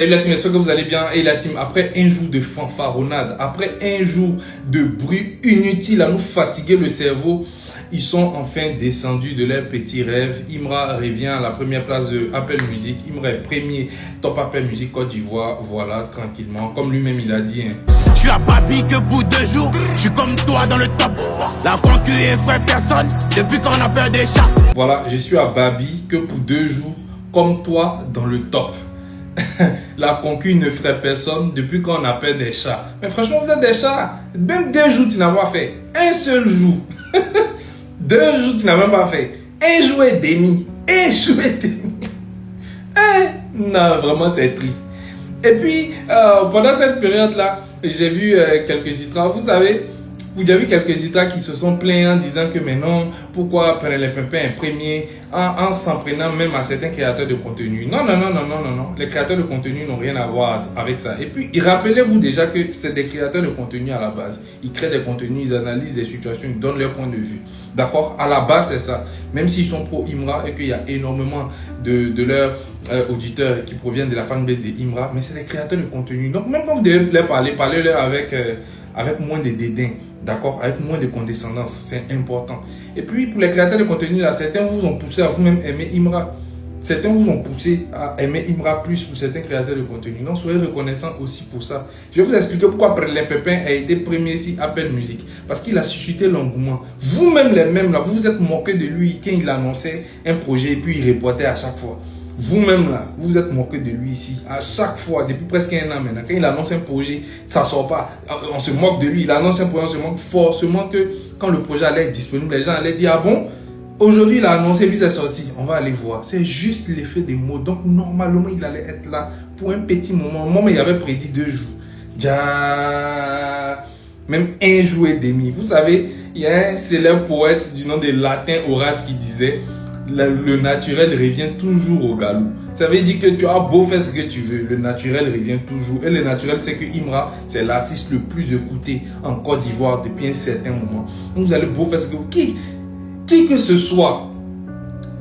Salut la team, j'espère que vous allez bien. Et la team, après un jour de fanfaronnade, après un jour de bruit inutile à nous fatiguer le cerveau, ils sont enfin descendus de leur petit rêve. Imra revient à la première place de Apple Music. Imra est premier top Apple Music Côte d'Ivoire. Voilà, tranquillement. Comme lui-même il a dit. Je suis à Babi que pour 2 jours. Je suis comme toi dans le top. La concu effraie personne depuis qu'on a peur des chats. Voilà, je suis à Babi que pour 2 jours. Comme toi dans le top. La concu ne ferait personne depuis qu'on appelle des chats. Mais franchement, vous êtes des chats. Même 2 jours, tu n'as pas fait. Un seul jour. 2 jours, tu n'as même pas fait. Un jour et demi. Un jour et demi. Non, vraiment, c'est triste. Et puis, pendant cette période-là, j'ai vu quelques Itra. Vous savez, vous avez vu quelques Itra qui se sont plaints en disant que mais non, pourquoi les Pimpin est premier en s'en prenant même à certains créateurs de contenu. Non. Les créateurs de contenu n'ont rien à voir avec ça. Et puis, rappelez-vous déjà que c'est des créateurs de contenu à la base. Ils créent des contenus, ils analysent des situations, ils donnent leur point de vue. D'accord? À la base, c'est ça. Même s'ils sont pro Imra et qu'il y a énormément de leurs auditeurs qui proviennent de la fanbase de Imra, mais c'est des créateurs de contenu. Donc, même quand vous devez leur parlez-leur avec moins de dédain. D'accord? Avec moins de condescendance. C'est important. Et puis, pour les créateurs de contenu, là, certains vous ont poussé à vous-même aimer Imra. Certains vous ont poussé à aimer Imra plus pour certains créateurs de contenu. Donc, soyez reconnaissants aussi pour ça. Je vais vous expliquer pourquoi les Pépins a été premier ici Apple Music. Parce qu'il a suscité l'engouement. Vous-même, les mêmes, là, vous vous êtes moqué de lui quand il annonçait un projet et puis il reportait à chaque fois. Vous-même là, vous vous êtes moqué de lui ici. À chaque fois, depuis presque 1 an maintenant, quand il annonce un projet, ça ne sort pas. On se moque de lui. Il annonce un projet, on se moque forcément que quand le projet allait être disponible, les gens allaient dire, ah bon, aujourd'hui il a annoncé puis c'est sorti. On va aller voir. C'est juste l'effet des mots. Donc normalement, il allait être là pour un petit moment. Moi, mais il avait prédit 2 jours. Même 1 jour et demi. Vous savez, il y a un célèbre poète du nom de Latin Horace qui disait, le naturel revient toujours au galop. Ça veut dire que tu as beau faire ce que tu veux, le naturel revient toujours. Et le naturel, c'est que Imra, c'est l'artiste le plus écouté en Côte d'Ivoire depuis un certain moment. Donc vous allez beau faire ce que vous... Qui que ce soit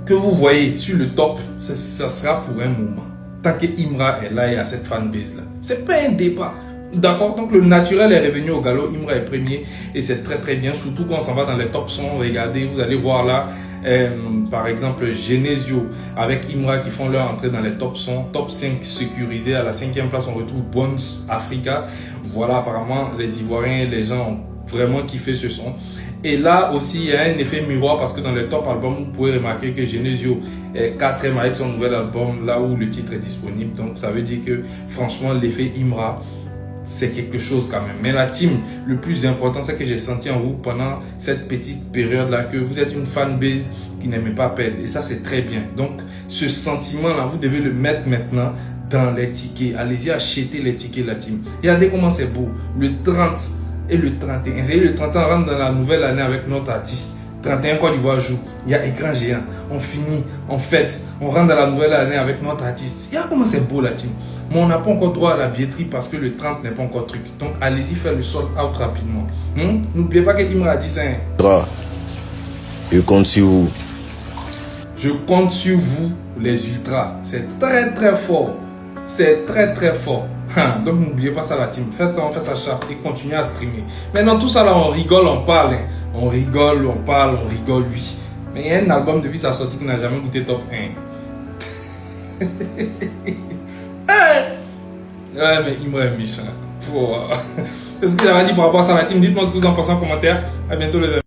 que vous voyez sur le top, ça sera pour un moment. Tant que Imra est là et à cette fanbase-là. C'est pas un débat. D'accord, donc le naturel est revenu au galop, Imra est premier et c'est très bien, surtout quand on s'en va dans les top sons. Regardez, vous allez voir là, par exemple Genesio avec Imra qui font leur entrée dans les top sons, top 5 sécurisés. À la 5e place on retrouve Bones Africa. Voilà, apparemment les Ivoiriens, les gens ont vraiment kiffé ce son. Et là aussi, il y a un effet miroir parce que dans les top albums, vous pouvez remarquer que Genesio est 4e avec son nouvel album, là où le titre est disponible. Donc ça veut dire que franchement, l'effet Imra, c'est quelque chose quand même. Mais la team, le plus important, c'est que j'ai senti en vous pendant cette petite période-là que vous êtes une fanbase qui n'aimait pas perdre. Et ça, c'est très bien. Donc, ce sentiment-là, vous devez le mettre maintenant dans les tickets. Allez-y, achetez les tickets, la team. Regardez comment c'est beau. Le 30 et le 31. Vous savez, le 31, on rentre dans la nouvelle année avec notre artiste. 31 Côte d'Ivoire joue. Il y a écran géant. On finit, on fête. On rentre dans la nouvelle année avec notre artiste. Regarde comment c'est beau, la team. Mais on n'a pas encore droit à la billetterie parce que le 30 n'est pas encore truc. Donc allez-y faire le sold out rapidement. N'oubliez pas que Imra a dit ça. Je compte sur vous. Je compte sur vous, les ultras. C'est très fort. C'est très fort. Donc n'oubliez pas ça, la team. Faites ça, on fait ça chaque et continuez à streamer. Maintenant tout ça là, on rigole, on parle. On rigole, on parle, on rigole, oui. Mais il y a un album depuis sa sortie qui n'a jamais goûté top 1. Ouais, mais Imra est méchant. C'est ce que j'avais dit par rapport à ça, la team. Dites-moi ce que vous en pensez en commentaire. À bientôt les amis.